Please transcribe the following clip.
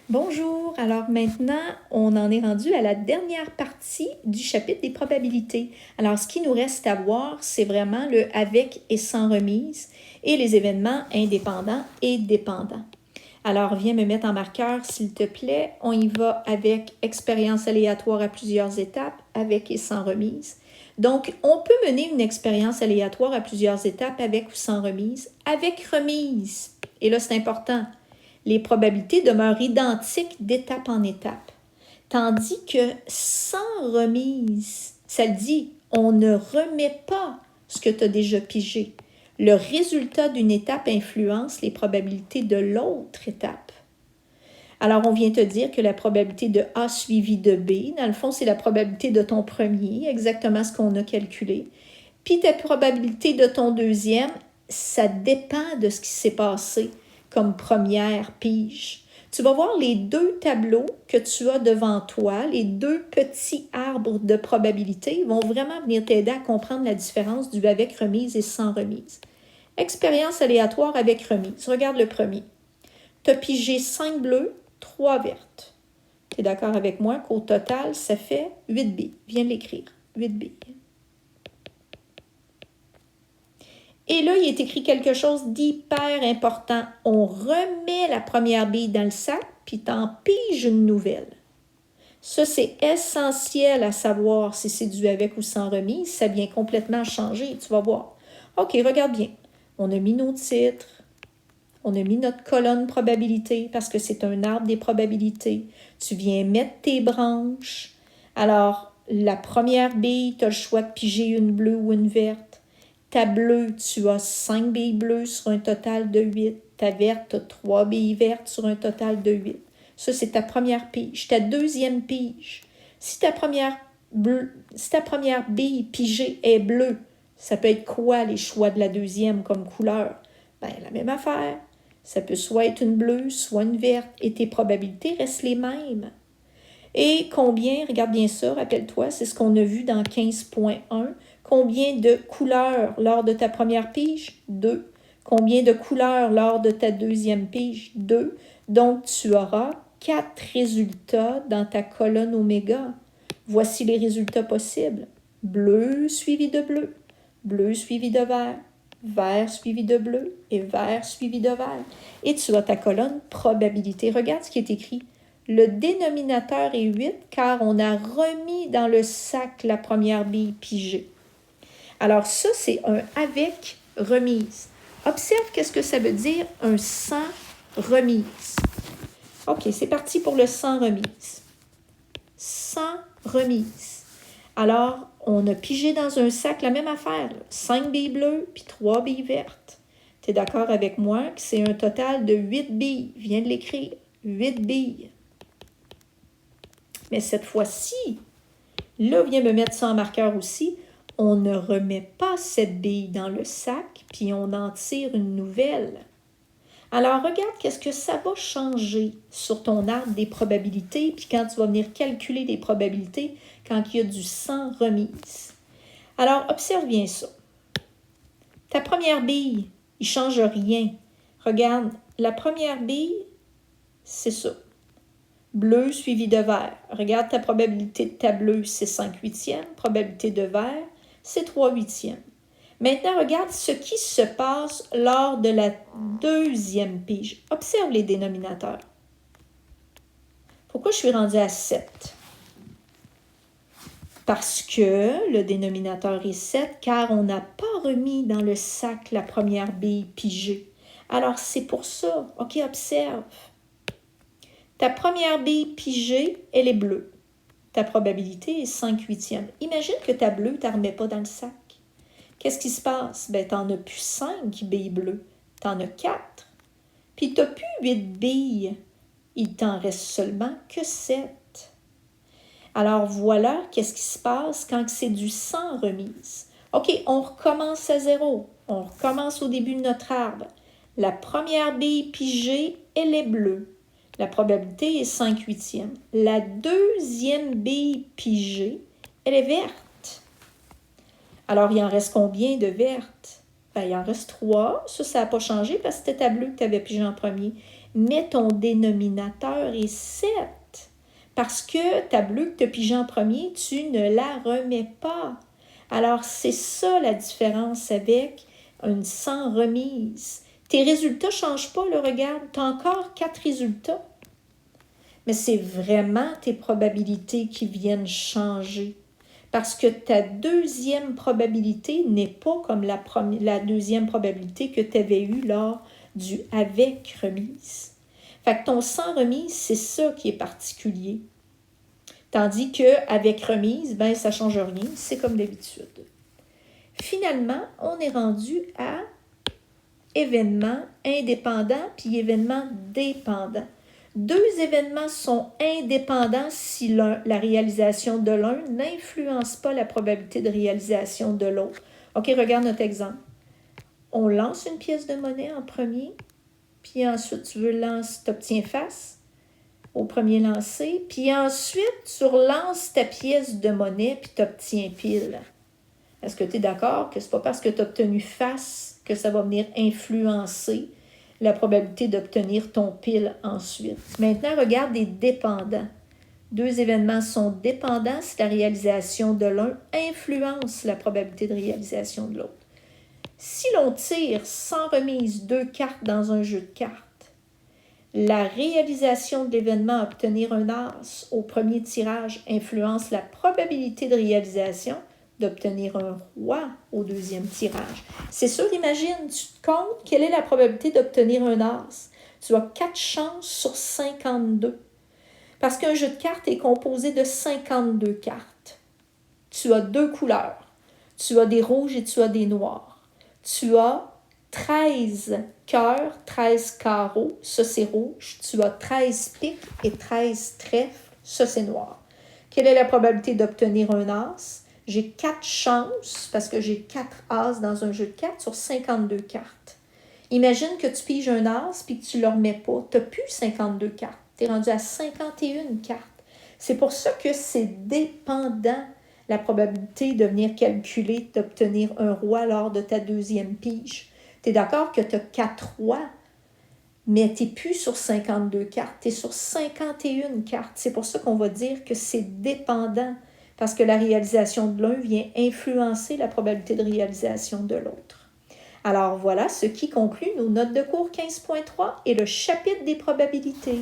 Bonjour, alors maintenant, on en est rendu à la dernière partie du chapitre des probabilités. Alors, ce qui nous reste à voir, c'est vraiment le avec et sans remise et les événements indépendants et dépendants. Alors, viens me mettre en marqueur, s'il te plaît. On y va avec expérience aléatoire à plusieurs étapes, avec et sans remise. Donc, on peut mener une expérience aléatoire à plusieurs étapes avec ou sans remise, avec remise. Et là, c'est important. Les probabilités demeurent identiques d'étape en étape. Tandis que sans remise, ça le dit, on ne remet pas ce que tu as déjà pigé. Le résultat d'une étape influence les probabilités de l'autre étape. Alors, on vient te dire que la probabilité de A suivie de B, dans le fond, c'est la probabilité de ton premier, exactement ce qu'on a calculé. Puis ta probabilité de ton deuxième, ça dépend de ce qui s'est passé comme première pige. Tu vas voir les deux tableaux que tu as devant toi, les deux petits arbres de probabilité vont vraiment venir t'aider à comprendre la différence du avec remise et sans remise. Expérience aléatoire avec remise. Regarde le premier. Tu as pigé 5 bleus, 3 vertes. Tu es d'accord avec moi qu'au total, ça fait 8 billes. Viens de l'écrire. 8 billes. Et là, il est écrit quelque chose d'hyper important. On remet la première bille dans le sac, puis t'en piges une nouvelle. Ça, c'est essentiel à savoir si c'est du avec ou sans remise. Ça vient complètement changer, tu vas voir. OK, regarde bien. On a mis nos titres. On a mis notre colonne probabilité parce que c'est un arbre des probabilités. Tu viens mettre tes branches. Alors, la première bille, tu as le choix de piger une bleue ou une verte. Ta bleue, tu as 5 billes bleues sur un total de 8. Ta verte, tu as 3 billes vertes sur un total de 8. Ça, c'est ta première pige. Ta deuxième pige. Si ta première bille pigée est bleue, ça peut être quoi les choix de la deuxième comme couleur? Bien, la même affaire. Ça peut soit être une bleue, soit une verte, et tes probabilités restent les mêmes. Et combien, regarde bien ça, rappelle-toi, c'est ce qu'on a vu dans 15.1. Combien de couleurs lors de ta première pige? 2. Combien de couleurs lors de ta deuxième pige? 2. Donc, tu auras 4 résultats dans ta colonne oméga. Voici les résultats possibles. Bleu suivi de bleu, bleu suivi de vert, vert suivi de bleu et vert suivi de vert. Et tu as ta colonne probabilité. Regarde ce qui est écrit. Le dénominateur est 8 car on a remis dans le sac la première bille pigée. Alors ça, c'est un avec remise. Observe qu'est-ce que ça veut dire un sans remise. OK, c'est parti pour le sans remise. Sans remise. Alors, on a pigé dans un sac la même affaire. 5 billes bleues puis 3 billes vertes. Tu es d'accord avec moi que c'est un total de 8 billes. Viens de l'écrire. 8 billes. Mais cette fois-ci, là, viens me mettre ça en marqueur aussi. On ne remet pas cette bille dans le sac, puis on en tire une nouvelle. Alors, regarde qu'est-ce que ça va changer sur ton arbre des probabilités, puis quand tu vas venir calculer les probabilités, quand il y a du sans remise. Alors, observe bien ça. Ta première bille, il ne change rien. Regarde, la première bille, c'est ça. Bleu suivi de vert. Regarde ta probabilité de ta bleue, c'est 5/8. Probabilité de vert, c'est 3/8. Maintenant, regarde ce qui se passe lors de la deuxième pige. Observe les dénominateurs. Pourquoi je suis rendue à 7? Parce que le dénominateur est 7, car on n'a pas remis dans le sac la première bille pigée. Alors, c'est pour ça. OK, observe. Ta première bille pigée, elle est bleue. Ta probabilité est 5/8. Imagine que ta bleue, tu ne remets pas dans le sac. Qu'est-ce qui se passe? Ben, tu n'en as plus 5 billes bleues. Tu en as 4. Puis tu n'as plus 8 billes. Il t'en reste seulement que 7. Alors voilà qu'est-ce qui se passe quand c'est du sans remise. OK, on recommence à 0. On recommence au début de notre arbre. La première bille pigée, elle est bleue. La probabilité est 5/8. La deuxième bille pigée, elle est verte. Alors, il en reste combien de vertes? Ben, il en reste 3. Ça n'a pas changé parce que c'était ta bleue que tu avais pigé en premier. Mais ton dénominateur est 7. Parce que ta bleue que tu as pigé en premier, tu ne la remets pas. Alors, c'est ça la différence avec une sans remise. Tes résultats ne changent pas, le regarde. Tu as encore 4 résultats. Mais c'est vraiment tes probabilités qui viennent changer. Parce que ta deuxième probabilité n'est pas comme la deuxième probabilité que tu avais eue lors du avec remise. Fait que ton sans remise, c'est ça qui est particulier. Tandis qu'avec remise, ben ça ne change rien, c'est comme d'habitude. Finalement, on est rendu à événements indépendants puis événements dépendants. 2 événements sont indépendants si la réalisation de l'un n'influence pas la probabilité de réalisation de l'autre. OK, regarde notre exemple. On lance une pièce de monnaie en premier, puis ensuite tu obtiens face au premier lancé, puis ensuite tu relances ta pièce de monnaie, puis tu obtiens pile. Est-ce que tu es d'accord que ce n'est pas parce que tu as obtenu face que ça va venir influencer la probabilité d'obtenir ton pile ensuite? Maintenant, regarde les dépendants. 2 événements sont dépendants si la réalisation de l'un influence la probabilité de réalisation de l'autre. Si l'on tire sans remise 2 cartes dans un jeu de cartes, la réalisation de l'événement à obtenir un as au premier tirage influence la probabilité de réalisation d'obtenir un roi au deuxième tirage. C'est sûr, imagine, tu te comptes quelle est la probabilité d'obtenir un as. Tu as 4 chances sur 52. Parce qu'un jeu de cartes est composé de 52 cartes. Tu as 2 couleurs. Tu as des rouges et tu as des noirs. Tu as 13 cœurs, 13 carreaux, ça c'est rouge. Tu as 13 piques et 13 trèfles, ça c'est noir. Quelle est la probabilité d'obtenir un as? J'ai 4 chances, parce que j'ai 4 as dans un jeu de cartes sur 52 cartes. Imagine que tu piges un as et que tu ne le remets pas. Tu n'as plus 52 cartes. Tu es rendu à 51 cartes. C'est pour ça que c'est dépendant la probabilité de venir calculer d'obtenir un roi lors de ta deuxième pige. Tu es d'accord que tu as 4 rois, mais tu n'es plus sur 52 cartes, tu es sur 51 cartes. C'est pour ça qu'on va dire que c'est dépendant, parce que la réalisation de l'un vient influencer la probabilité de réalisation de l'autre. Alors voilà ce qui conclut nos notes de cours 15.3 et le chapitre des probabilités.